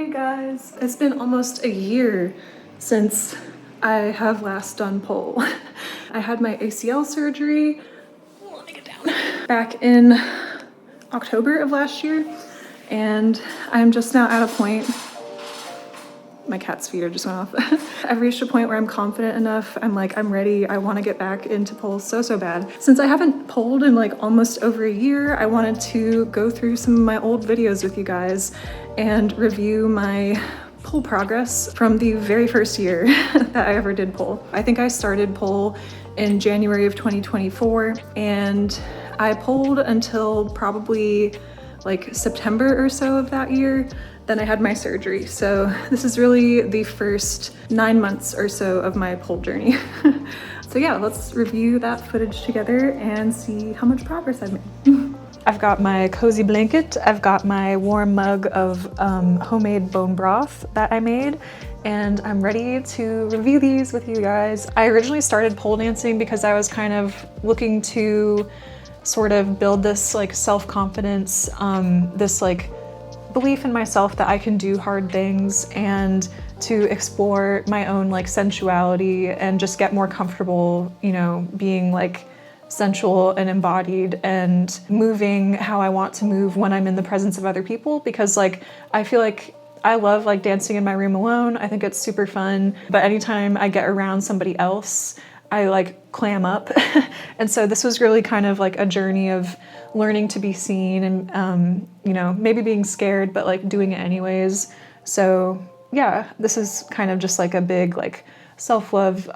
Hey guys, it's been almost a year since I have last done pole. I had my ACL surgery, let me get down, back in October of last year, and I'm just now at a point, my cat's feeder just went off. I've reached a point where I'm confident enough, I'm ready, I want to get back into pole so bad. Since I haven't poled in like almost over a year, I wanted to go through some of my old videos with you guys and review my pole progress from the very first year that I ever did pole. I think I started pole in January of 2024, and I poled until probably like September or so of that year. Then I had my surgery. So this is really the first 9 months or so of my pole journey. So yeah, let's review that footage together and see how much progress I've made. I've got my cozy blanket. I've got my warm mug of homemade bone broth that I made, and I'm ready to review these with you guys. I originally started pole dancing because I was kind of looking to sort of build this like self-confidence, this like belief in myself that I can do hard things, and to explore my own like sensuality and just get more comfortable, you know, being like sensual and embodied and moving how I want to move when I'm in the presence of other people, because like I feel like I love like dancing in my room alone. I think it's super fun, but anytime I get around somebody else, I like clam up. And so this was really kind of like a journey of learning to be seen and, you know, maybe being scared, but like doing it anyways. So yeah, this is kind of just like a big like self-love,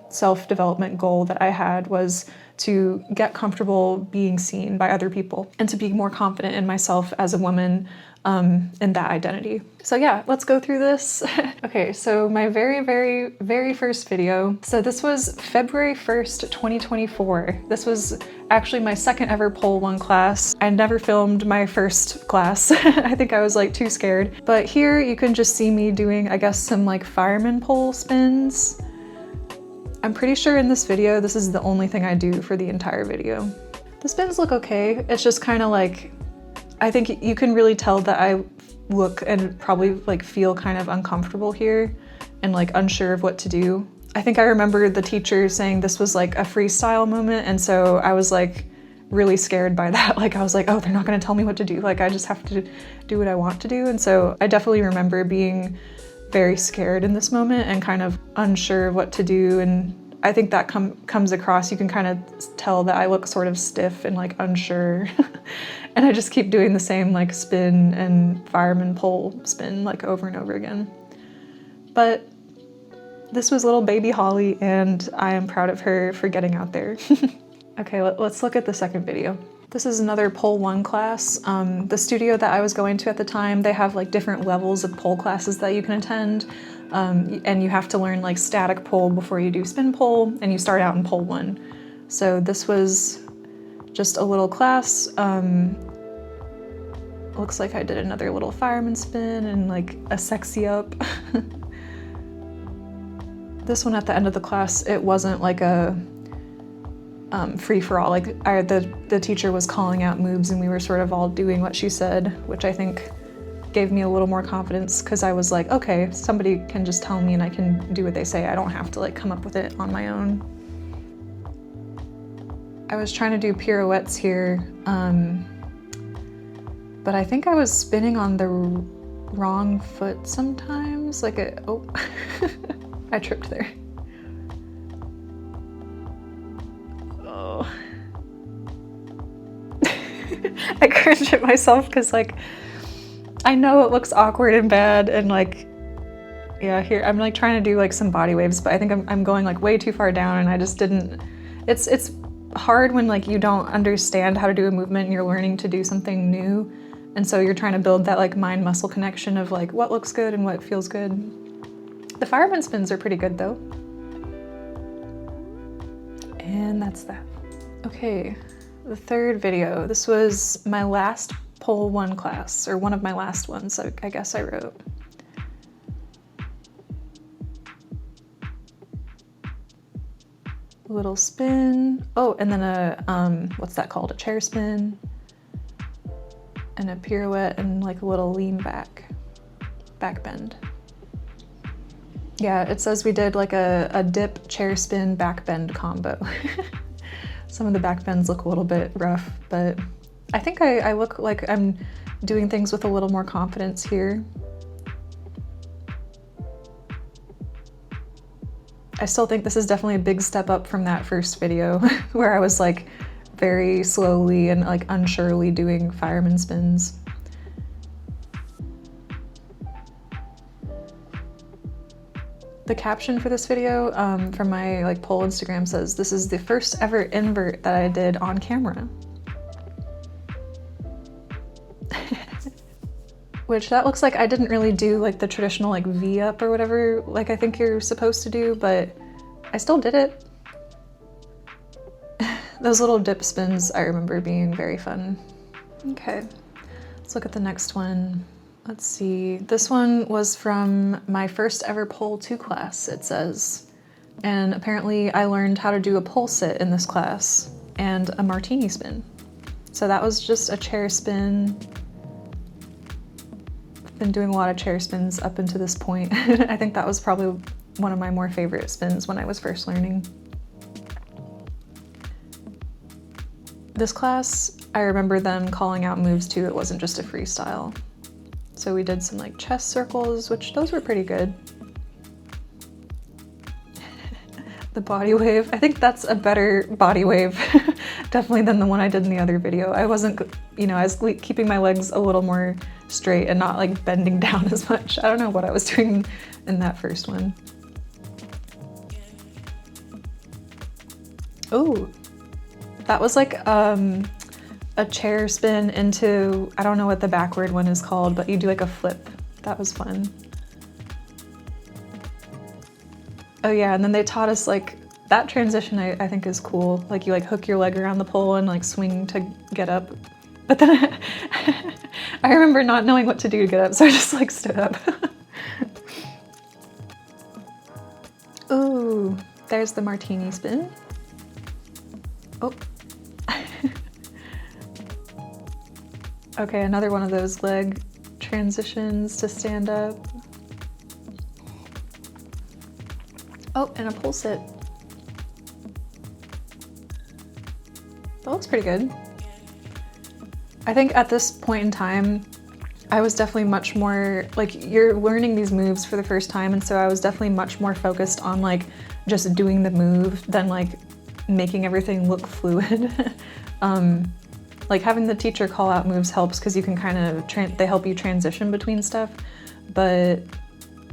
self-development goal that I had, was to get comfortable being seen by other people and to be more confident in myself as a woman, in that identity. So yeah, let's go through this. Okay, so my very first video. So this was February 1st, 2024. This was actually my second ever pole one class. I never filmed my first class. I think I was like too scared. But here you can just see me doing, I guess, some like fireman pole spins. I'm pretty sure in this video, this is the only thing I do for the entire video. The spins look okay. It's just kind of like, I think you can really tell that I look and probably like feel kind of uncomfortable here and like unsure of what to do. I think I remember the teacher saying this was like a freestyle moment, and so I was like really scared by that. Like I was like, oh, they're not gonna tell me what to do. Like I just have to do what I want to do. And so I definitely remember being very scared in this moment and kind of unsure of what to do. And I think that comes across. You can kind of tell that I look sort of stiff and like unsure. And I just keep doing the same like spin and fireman pole spin like over and over again. But this was little baby Holly, and I am proud of her for getting out there. Okay, let's look at the second video. This is another pole one class. The studio that I was going to at the time, they have like different levels of pole classes that you can attend. And you have to learn like static pole before you do spin pole, and you start out in pole one. So this was just a little class. Looks like I did another little fireman spin and like a sexy up. This one at the end of the class, it wasn't like a free-for-all. Like the teacher was calling out moves and we were sort of all doing what she said, which I think gave me a little more confidence, because I was like, okay, somebody can just tell me and I can do what they say. I don't have to like come up with it on my own. I was trying to do pirouettes here, but I think I was spinning on the wrong foot sometimes. Like oh, I tripped there. Oh. I cringe at myself because like, I know it looks awkward and bad, and like, yeah, here, I'm like trying to do like some body waves, but I think I'm going like way too far down, and I just didn't, it's hard when like you don't understand how to do a movement and you're learning to do something new. And so you're trying to build that like mind muscle connection of like what looks good and what feels good. The fireman spins are pretty good though. And that's that. Okay, the third video. This was my last pole one class, or one of my last ones, I guess I wrote. Little spin. Oh, and then a, what's that called? A chair spin. And a pirouette and like a little lean back. back bend. Yeah, it says we did like a dip, chair spin, back bend combo. Some of the back bends look a little bit rough, but I think I look like I'm doing things with a little more confidence here. I still think this is definitely a big step up from that first video where I was like very slowly and like unsurely doing fireman spins. The caption for this video from my like pole Instagram says, "This is the first ever invert that I did on camera." Which that looks like I didn't really do like the traditional like V up or whatever like I think you're supposed to do, but I still did it. Those little dip spins I remember being very fun. Okay, let's look at the next one. Let's see, this one was from my first ever pole 2 class, it says. And apparently I learned how to do a pole sit in this class and a martini spin. So that was just a chair spin. I've been doing a lot of chair spins up until this point. I think that was probably one of my more favorite spins when I was first learning. This class, I remember them calling out moves too, it wasn't just a freestyle. So we did some like chest circles, which those were pretty good. The body wave, I think that's a better body wave definitely than the one I did in the other video. I wasn't, you know, I was keeping my legs a little more straight and not like bending down as much. I don't know what I was doing in that first one. Oh, that was like a chair spin into, I don't know what the backward one is called, but you do like a flip. That was fun. Oh yeah, and then they taught us like, that transition I think is cool. Like you like hook your leg around the pole and like swing to get up. But then I remember not knowing what to do to get up, so I just like stood up. Ooh, there's the martini spin. Oh. Okay, another one of those leg transitions to stand up. Oh, and a pole sit. That looks pretty good. I think at this point in time, I was definitely much more, like you're learning these moves for the first time, and so I was definitely much more focused on like just doing the move than like making everything look fluid. Like having the teacher call out moves helps because you can kind of, they help you transition between stuff, but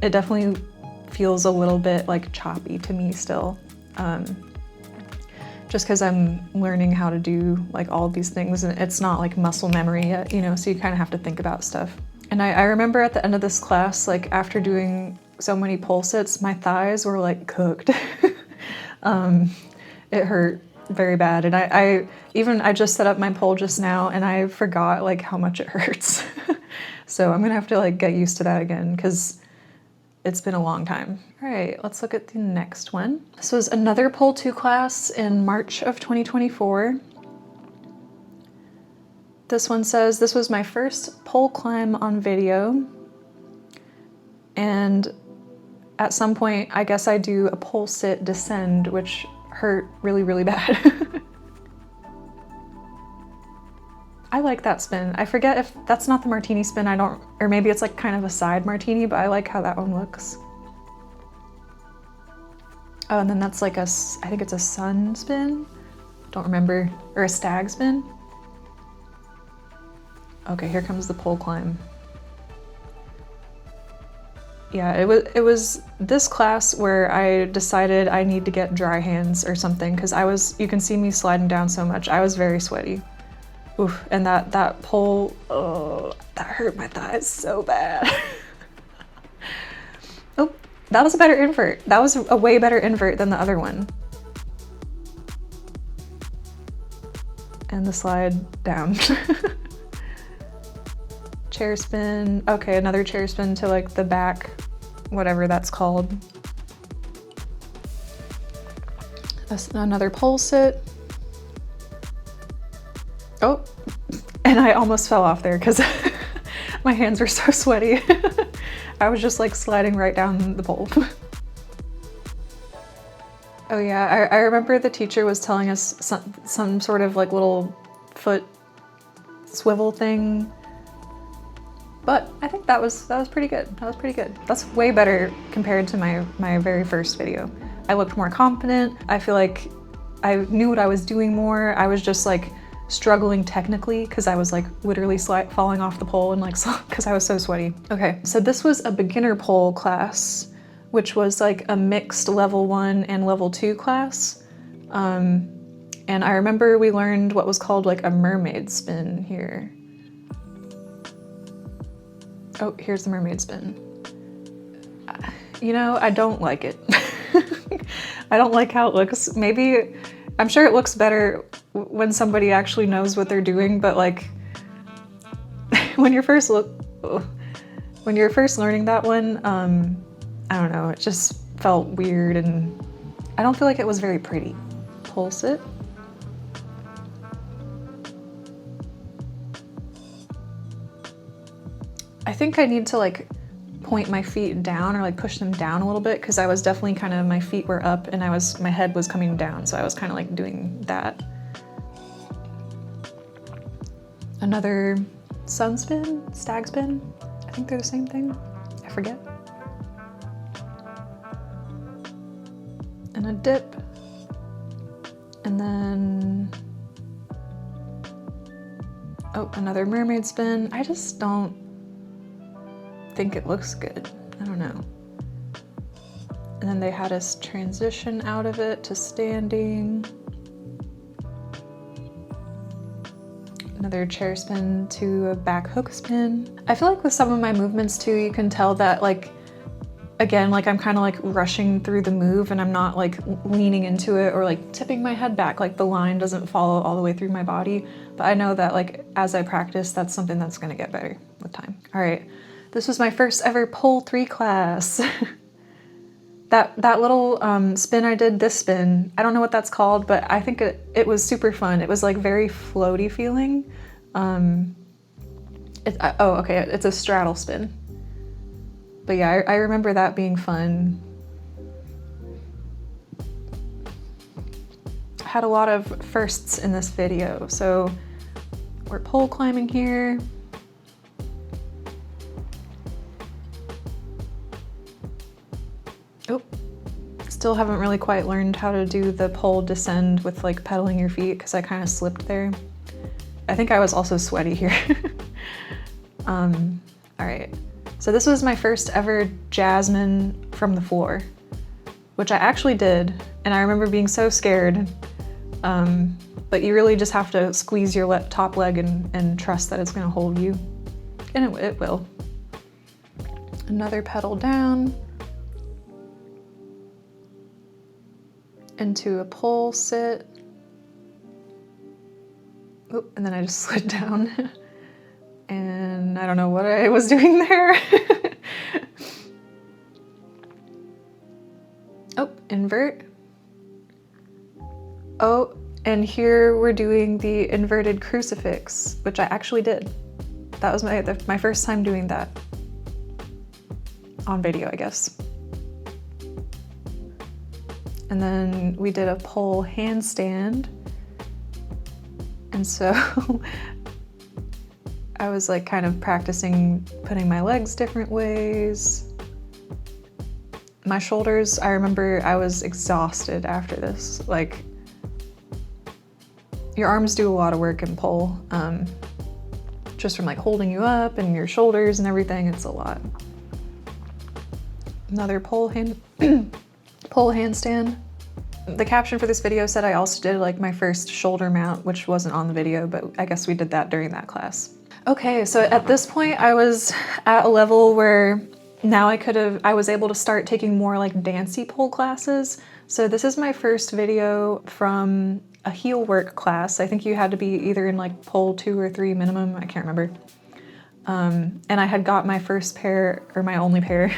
it definitely feels a little bit like choppy to me still. Just because I'm learning how to do like all of these things and it's not like muscle memory yet, you know, so you kind of have to think about stuff. And I remember at the end of this class, like after doing so many pole sits, my thighs were like cooked. It hurt very bad. And I just set up my pole just now and I forgot like how much it hurts. So I'm gonna have to like get used to that again because it's been a long time. All right, let's look at the next one. This was another pole 2 class in March of 2024. This one says, this was my first pole climb on video. And at some point, I guess I do a pole sit descend, which hurt really, really bad. I like that spin. I forget if that's not the martini spin, or maybe it's like kind of a side martini, but I like how that one looks. Oh, and then that's like I think it's a sun spin? Don't remember, or a stag spin? Okay, here comes the pole climb. Yeah, it was this class where I decided I need to get dry hands or something because you can see me sliding down so much. I was very sweaty. Oof, and that pole, oh, that hurt my thighs so bad. Oh, that was a better invert. That was a way better invert than the other one. And the slide down. Chair spin. Okay, another chair spin to like the back, whatever that's called. Another pole sit. Oh, and I almost fell off there because My hands were so sweaty. I was just like sliding right down the pole. Oh yeah, I remember the teacher was telling us some sort of like little foot swivel thing. But I think that was pretty good. That was pretty good. That's way better compared to my very first video. I looked more confident. I feel like I knew what I was doing more. I was just like struggling technically because I was like literally falling off the pole and like because I was so sweaty. Okay, so this was a beginner pole class, which was like a mixed level 1 and level 2 class. And I remember we learned what was called like a mermaid spin here. Oh, here's the mermaid spin. You know, I don't like it. I don't like how it looks. Maybe, I'm sure it looks better when somebody actually knows what they're doing, but like, when you're first learning that one, I don't know, it just felt weird and I don't feel like it was very pretty. Pulse it. I think I need to like point my feet down or like push them down a little bit because I was definitely kind of, my feet were up and my head was coming down, so I was kind of like doing that. Another sun spin, stag spin. I think they're the same thing. I forget. And a dip. And then, oh, another mermaid spin. I just don't think it looks good. I don't know. And then they had us transition out of it to standing. Another chair spin to a back hook spin. I feel like with some of my movements too, you can tell that like, again, like I'm kind of like rushing through the move and I'm not like leaning into it or like tipping my head back, like the line doesn't follow all the way through my body. But I know that like as I practice, that's something that's gonna get better with time. All right. This was my first ever pole 3 class. that little spin I did, this spin, I don't know what that's called, but I think it was super fun. It was like very floaty feeling. Oh, okay, it's a straddle spin. But yeah, I remember that being fun. I had a lot of firsts in this video. So we're pole climbing here. Oh, still haven't really quite learned how to do the pole descend with like pedaling your feet because I kind of slipped there. I think I was also sweaty here. All right, so this was my first ever Jasmine from the floor, which I actually did, and I remember being so scared, but you really just have to squeeze your top leg and trust that it's gonna hold you, and it will. Another pedal down. Into a pole sit. Oop, and then I just slid down. And I don't know what I was doing there. Oh, invert. Oh, and here we're doing the inverted crucifix, which I actually did. That was my first time doing that. On video, I guess. And then we did a pole handstand. And so I was like kind of practicing putting my legs different ways. My shoulders, I remember I was exhausted after this. Like, your arms do a lot of work in pole. Just from like holding you up and your shoulders and everything, it's a lot. Another pole handstand. The caption for this video said I also did like my first shoulder mount, which wasn't on the video, but I guess we did that during that class. Okay, so at this point I was at a level where now I was able to start taking more like dancey pole classes. So this is my first video from a Heelwork class. I think you had to be either in like pole 2 or 3 minimum, I can't remember. And I had got my first pair, or my only pair,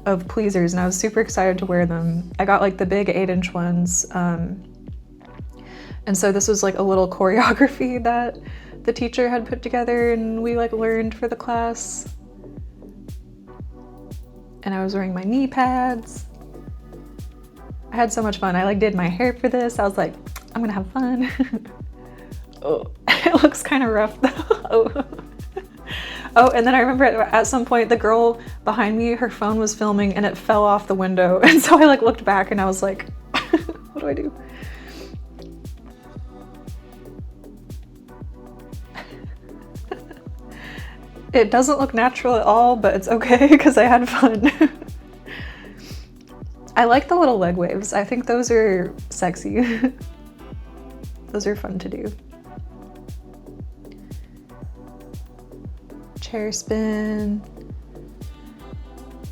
of pleasers, and I was super excited to wear them. I got like the big 8-inch ones. And so this was like a little choreography that the teacher had put together and we like learned for the class. And I was wearing my knee pads. I had so much fun. I like did my hair for this. I was like, I'm gonna have fun. Oh, it looks kind of rough though. Oh. Oh, and then I remember at some point the girl behind me, her phone was filming and it fell off the window. And so I like looked back and I was like, what do I do? It doesn't look natural at all, but it's okay because I had fun. I like the little leg waves. I think those are sexy. Those are fun to do. Chair spin,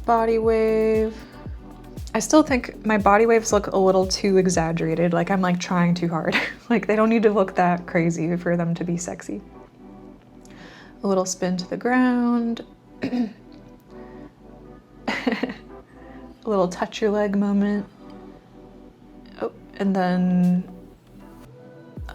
body wave. I still think my body waves look a little too exaggerated, like I'm like trying too hard. Like they don't need to look that crazy for them to be sexy. A little spin to the ground. A little touch your leg moment. Oh, and then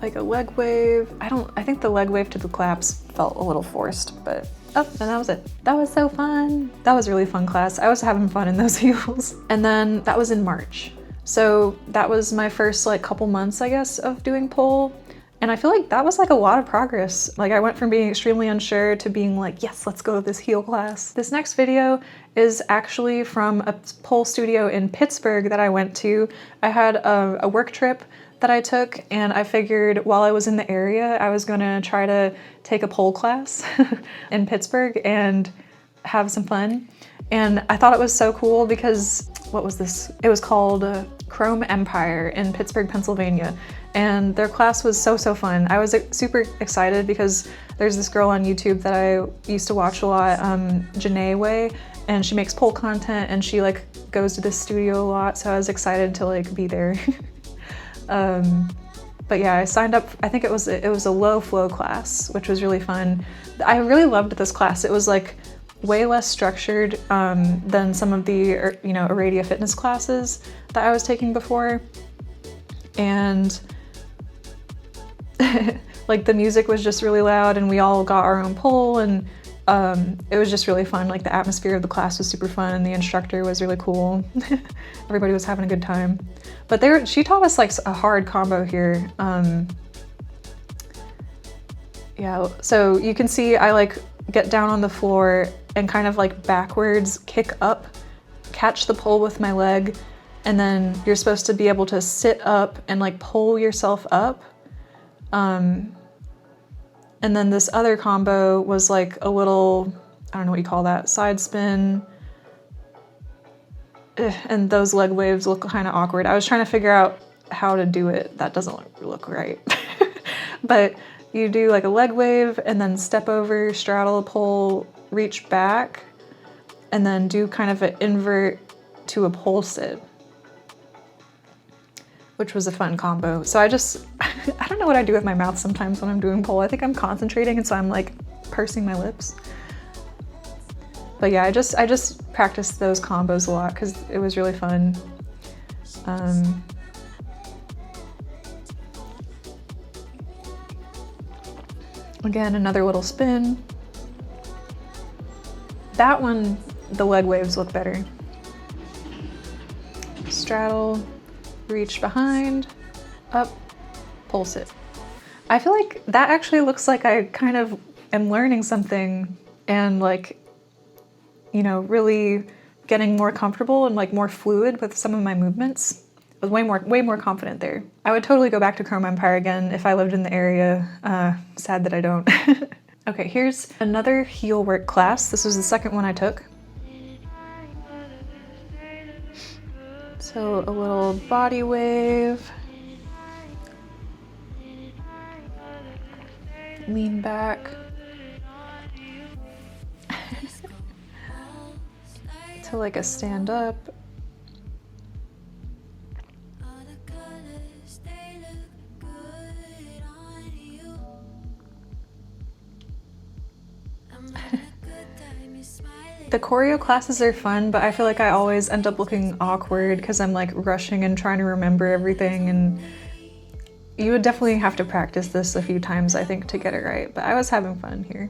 like a leg wave. I think the leg wave to the claps felt a little forced, but oh, and that was it. That was so fun. That was a really fun class. I was having fun in those heels. And then that was in March. So that was my first like couple months, I guess, of doing pole. And I feel like that was like a lot of progress. Like I went from being extremely unsure to being like, yes, let's go to this heel class. This next video is actually from a pole studio in Pittsburgh that I went to. I had a work trip that I took, and I figured while I was in the area, I was gonna try to take a pole class in Pittsburgh and have some fun. And I thought it was so cool because, what was this? It was called Chrome Empire in Pittsburgh, Pennsylvania. And their class was so fun. I was super excited because there's this girl on YouTube that I used to watch a lot, Janae Way, and she makes pole content and she like goes to this studio a lot. So I was excited to like be there. But yeah, I signed up, I think it was a low flow class, which was really fun. I really loved this class. It was like way less structured than some of the, you know, Aradia fitness classes that I was taking before. And like the music was just really loud and we all got our own pole, and it was just really fun. Like the atmosphere of the class was super fun and the instructor was really cool. Everybody was having a good time. But she taught us like a hard combo here. Yeah, so you can see I like get down on the floor and kind of like backwards kick up, catch the pole with my leg, and then you're supposed to be able to sit up and like pull yourself up. And then this other combo was like a little, I don't know what you call that, side spin. And those leg waves look kind of awkward. I was trying to figure out how to do it. That doesn't look right. But you do like a leg wave and then step over, straddle a pole, reach back, and then do kind of an invert to a pole sit, which was a fun combo. So I don't know what I do with my mouth sometimes when I'm doing pole. I think I'm concentrating and so I'm like pursing my lips. But yeah, I just practiced those combos a lot because it was really fun. Again, another little spin. That one, the leg waves look better. Straddle, reach behind, up, pulse it. I feel like that actually looks like I kind of am learning something and like, you know, really getting more comfortable and like more fluid with some of my movements. I was way more confident there. I would totally go back to Chrome Empire again if I lived in the area. Sad that I don't. Okay, here's another heel work class. This was the second one I took. So a little body wave. Lean back. To like a stand up. The choreo classes are fun, but I feel like I always end up looking awkward because I'm like rushing and trying to remember everything, and You would definitely have to practice this a few times, I think, to get it right, but I was having fun here.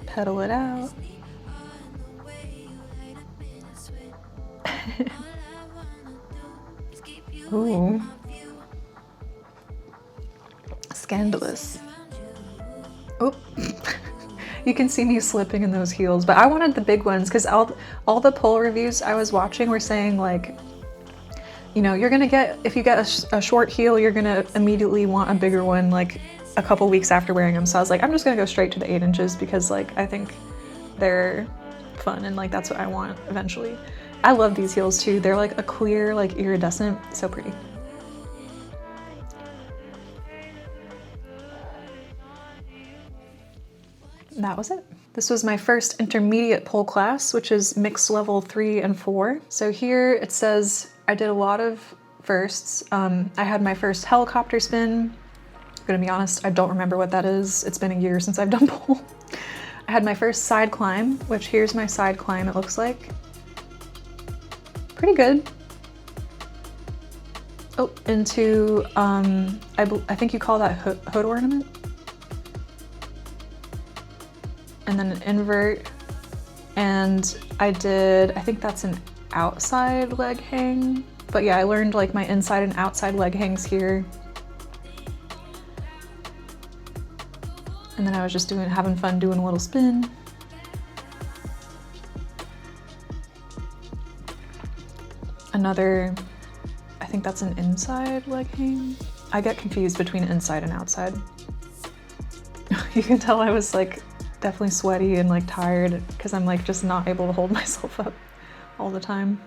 Pedal it out. Ooh. Scandalous. Oh. You can see me slipping in those heels, but I wanted the big ones because all the pole reviews I was watching were saying like, you know, you're gonna get, if you get a short heel, you're gonna immediately want a bigger one like a couple weeks after wearing them. So I was like, I'm just gonna go straight to the 8 inches because like I think they're fun and like that's what I want eventually. I love these heels too. They're like a clear, like iridescent, so pretty. That was it. This was my first intermediate pole class, which is mixed level 3 and 4. So here it says I did a lot of firsts. I had my first helicopter spin. I'm gonna be honest, I don't remember what that is. It's been a year since I've done pole. I had my first side climb, which here's my side climb, it looks like. Pretty good. Oh, into, I think you call that hood ornament. And then an invert, and I think that's an outside leg hang. But yeah, I learned like my inside and outside leg hangs here. And then I was just having fun doing a little spin. Another, I think that's an inside leg hang. I get confused between inside and outside. You can tell I was like definitely sweaty and like tired because I'm like just not able to hold myself up all the time.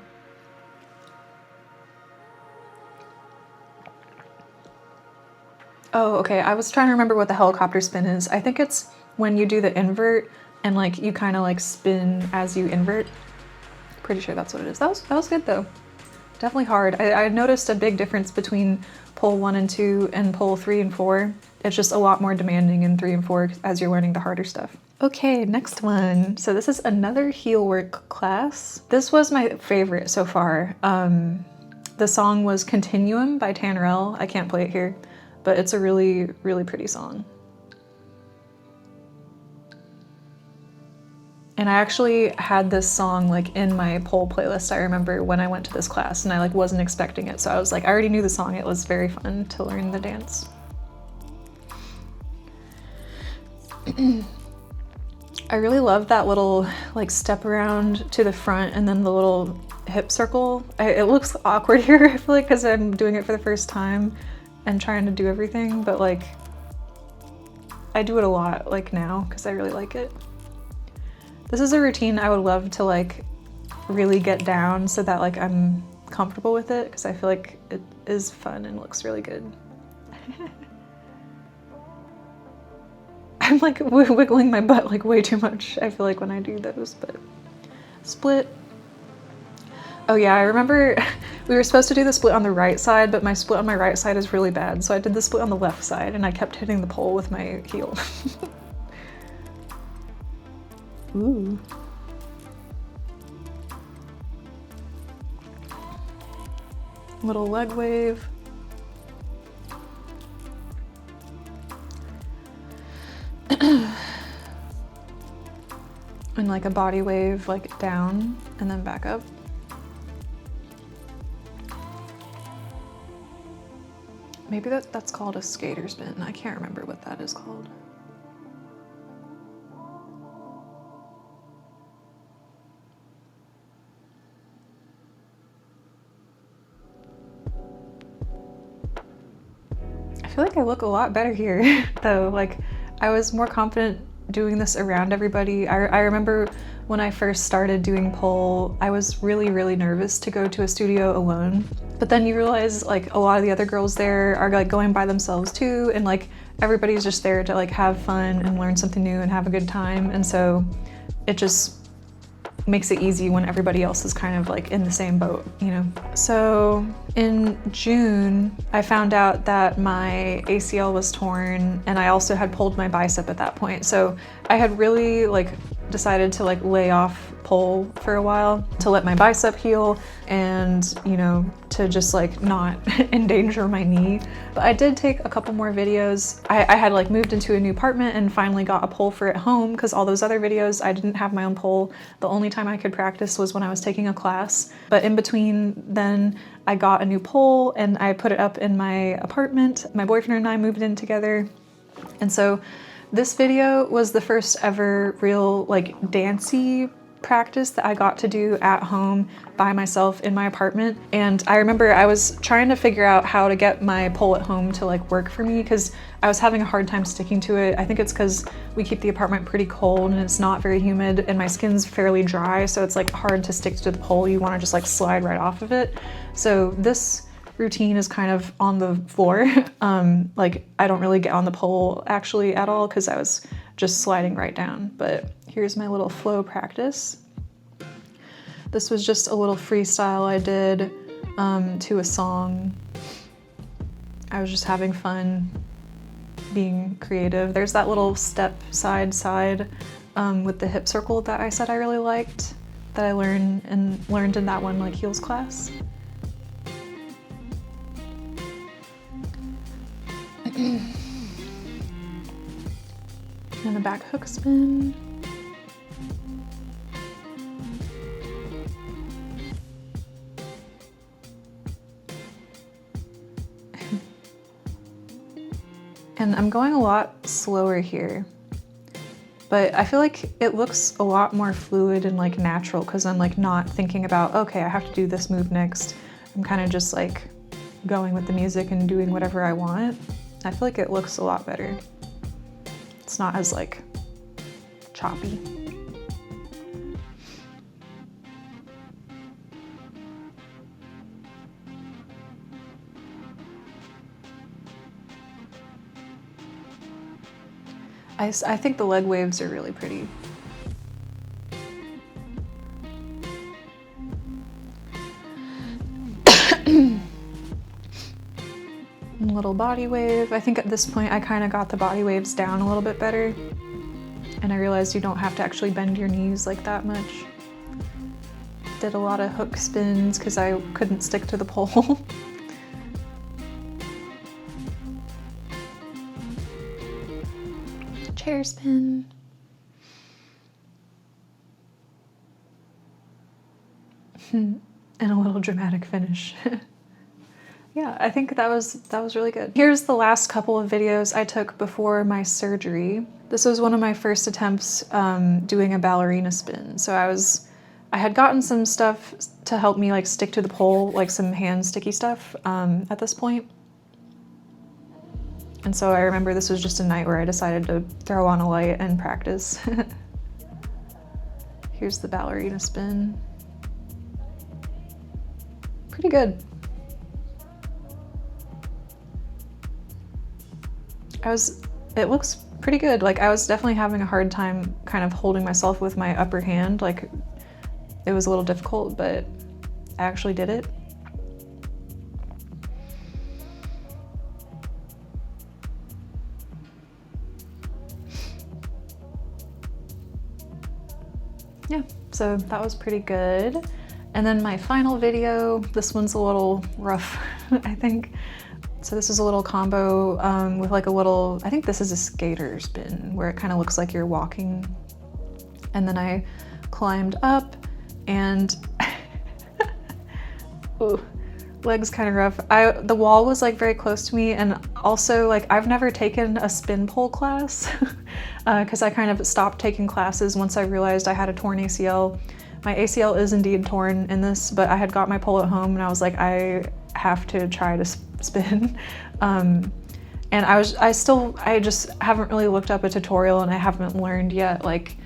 Oh, okay, I was trying to remember what the helicopter spin is. I think it's when you do the invert and like you kind of like spin as you invert. Pretty sure that's what it is. That was good though. Definitely hard. I noticed a big difference between pole 1 and 2 and pole 3 and 4. It's just a lot more demanding in 3 and 4 as you're learning the harder stuff. Okay, next one. So this is another Heelwork class. This was my favorite so far. The song was Continuum by Tannerelle. I can't play it here, but it's a really, really pretty song. And I actually had this song like in my pole playlist, I remember, when I went to this class, and I like wasn't expecting it. So I was like, I already knew the song. It was very fun to learn the dance. I really love that little like step around to the front and then the little hip circle. It looks awkward here, I feel like, because I'm doing it for the first time and trying to do everything, but like I do it a lot like now because I really like it. This is a routine I would love to like really get down so that like I'm comfortable with it, because I feel like it is fun and looks really good. I'm like wiggling my butt like way too much, I feel like, when I do those, but split. Oh yeah, I remember we were supposed to do the split on the right side, but my split on my right side is really bad, so I did the split on the left side and I kept hitting the pole with my heel. Ooh. Little leg wave. And like a body wave, like down and then back up. Maybe that's called a skater spin. I can't remember what that is called. I feel like I look a lot better here though. Like I was more confident doing this around everybody. I remember when I first started doing pole, I was really, really nervous to go to a studio alone. But then you realize like a lot of the other girls there are like going by themselves too, and like everybody's just there to like have fun and learn something new and have a good time. And so it just makes it easy when everybody else is kind of like in the same boat, you know? So in June, I found out that my ACL was torn, and I also had pulled my bicep at that point. So I had really like decided to like lay off pole for a while to let my bicep heal and, you know, to just like not endanger my knee. But I did take a couple more videos. I had like moved into a new apartment and finally got a pole for at home, because all those other videos I didn't have my own pole. The only time I could practice was when I was taking a class. But in between then, I got a new pole and I put it up in my apartment. My boyfriend and I moved in together. And so this video was the first ever real like dancey practice that I got to do at home by myself in my apartment. And I remember I was trying to figure out how to get my pole at home to like work for me, because I was having a hard time sticking to it. I think it's because we keep the apartment pretty cold and it's not very humid, and my skin's fairly dry, so it's like hard to stick to the pole. You want to just like slide right off of it. So this routine is kind of on the floor. Like I don't really get on the pole actually at all, because I was just sliding right down. But here's my little flow practice. This was just a little freestyle I did to a song. I was just having fun being creative. There's that little step side with the hip circle that I said I really liked, that I learned in that one like heels class. And a back hook spin. And I'm going a lot slower here, but I feel like it looks a lot more fluid and like natural, because I'm like not thinking about, okay, I have to do this move next. I'm kind of just like going with the music and doing whatever I want. I feel like it looks a lot better. It's not as like choppy. I think the leg waves are really pretty. Little body wave. I think at this point I kind of got the body waves down a little bit better, and I realized you don't have to actually bend your knees like that much. Did a lot of hook spins because I couldn't stick to the pole. Chair spin. And a little dramatic finish. Yeah, I think that was really good. Here's the last couple of videos I took before my surgery. This was one of my first attempts doing a ballerina spin. So I had gotten some stuff to help me like stick to the pole, like some hand sticky stuff at this point. And so I remember this was just a night where I decided to throw on a light and practice. Here's the ballerina spin. Pretty good. It looks pretty good. Like I was definitely having a hard time kind of holding myself with my upper hand. Like it was a little difficult, but I actually did it. Yeah, so that was pretty good. And then my final video, this one's a little rough, I think. So this is a little combo with like a little, I think this is a skater spin, where it kind of looks like you're walking. And then I climbed up and, ooh, legs kind of rough. The wall was like very close to me, and also like I've never taken a spin pole class because I kind of stopped taking classes once I realized I had a torn ACL. My ACL is indeed torn in this, but I had got my pole at home and I was like, I have to try to spin. And I just haven't really looked up a tutorial, and I haven't learned yet like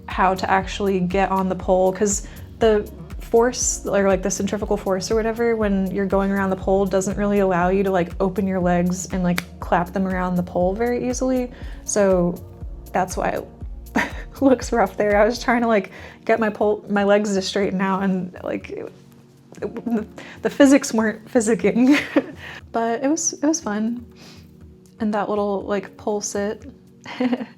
how to actually get on the pole, because the force, or like the centrifugal force or whatever, when you're going around the pole doesn't really allow you to like open your legs and like clap them around the pole very easily. So that's why looks rough there. I was trying to like get my legs to straighten out, and like the physics weren't physicking. But it was fun. And that little like pole sit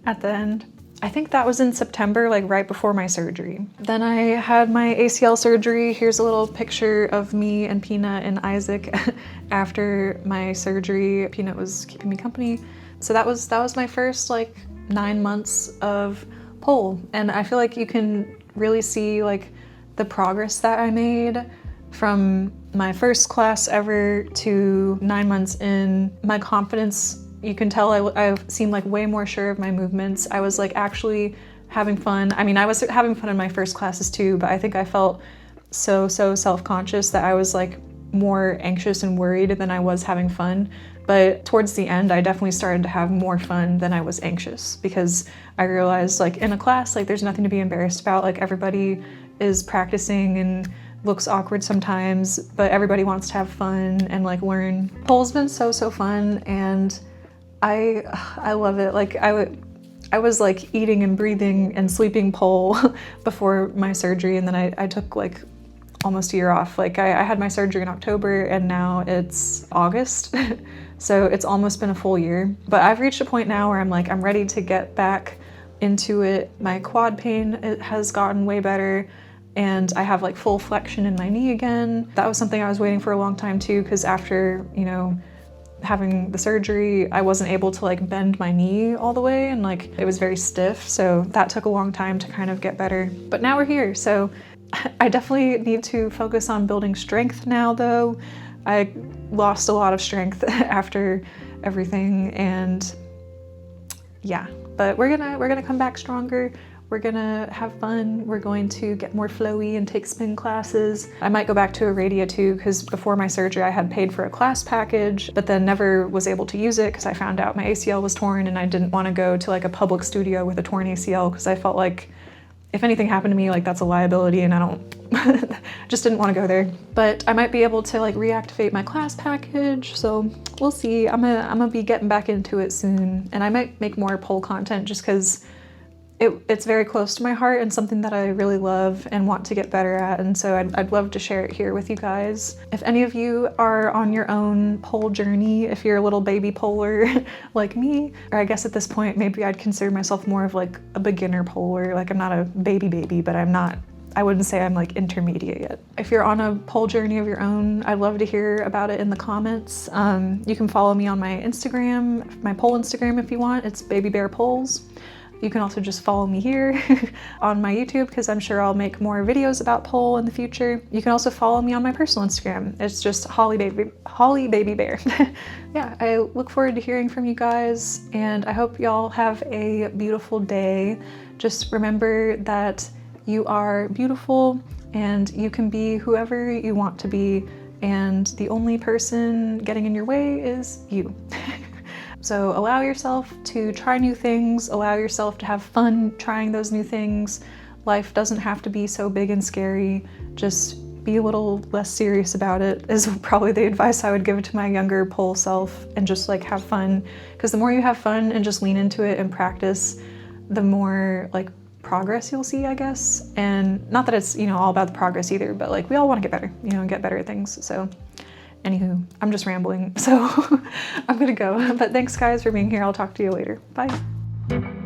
at the end. I think that was in September, like right before my surgery. Then I had my ACL surgery. Here's a little picture of me and Peanut and Isaac after my surgery. Peanut was keeping me company. So that was my first like 9 months of pole. And I feel like you can really see like the progress that I made from my first class ever to 9 months in. My confidence, you can tell I seemed like way more sure of my movements. I was like actually having fun. I mean, I was having fun in my first classes too, but I think I felt so self-conscious that I was like more anxious and worried than I was having fun. But towards the end, I definitely started to have more fun than I was anxious, because I realized like in a class, like there's nothing to be embarrassed about. Like everybody is practicing and looks awkward sometimes, but everybody wants to have fun and like learn. Pole's been so fun, and I love it. Like I was like eating and breathing and sleeping pole before my surgery, and then I took like almost a year off. Like I had my surgery in October and now it's August. So it's almost been a full year. But I've reached a point now where I'm like, I'm ready to get back into it. My quad pain, it has gotten way better, and I have like full flexion in my knee again. That was something I was waiting for a long time too, because after, you know, having the surgery, I wasn't able to like bend my knee all the way, and like it was very stiff. So that took a long time to kind of get better. But now we're here. So I definitely need to focus on building strength now though. I lost a lot of strength after everything, and yeah, but we're gonna come back stronger. We're gonna have fun. We're going to get more flowy and take spin classes. I might go back to a radio too, because before my surgery I had paid for a class package, but then never was able to use it because I found out my ACL was torn, and I didn't want to go to like a public studio with a torn ACL, because I felt like if anything happened to me, like that's a liability, and I don't just didn't want to go there. But I might be able to like reactivate my class package, so we'll see. I'm gonna be getting back into it soon, and I might make more pole content just because it's very close to my heart and something that I really love and want to get better at, and so I'd love to share it here with you guys. If any of you are on your own pole journey, if you're a little baby poler like me, or I guess at this point maybe I'd consider myself more of like a beginner poler. Like I'm not a baby, but I wouldn't say I'm like intermediate yet. If you're on a pole journey of your own, I'd love to hear about it in the comments. You can follow me on my Instagram, my pole Instagram if you want. It's Baby Bear Poles. You can also just follow me here on my YouTube, because I'm sure I'll make more videos about pole in the future. You can also follow me on my personal Instagram. It's just Holly Baby Bear. Yeah, I look forward to hearing from you guys, and I hope y'all have a beautiful day. Just remember that you are beautiful and you can be whoever you want to be, and the only person getting in your way is you. So allow yourself to try new things, allow yourself to have fun trying those new things. Life doesn't have to be so big and scary. Just be a little less serious about it is probably the advice I would give to my younger pole self, and just like have fun. Because the more you have fun and just lean into it and practice, the more like progress you'll see, I guess. And not that it's, you know, all about the progress either, but like we all want to get better, you know, and get better at things. So anywho, I'm just rambling, so I'm gonna go. But thanks guys for being here. I'll talk to you later. Bye.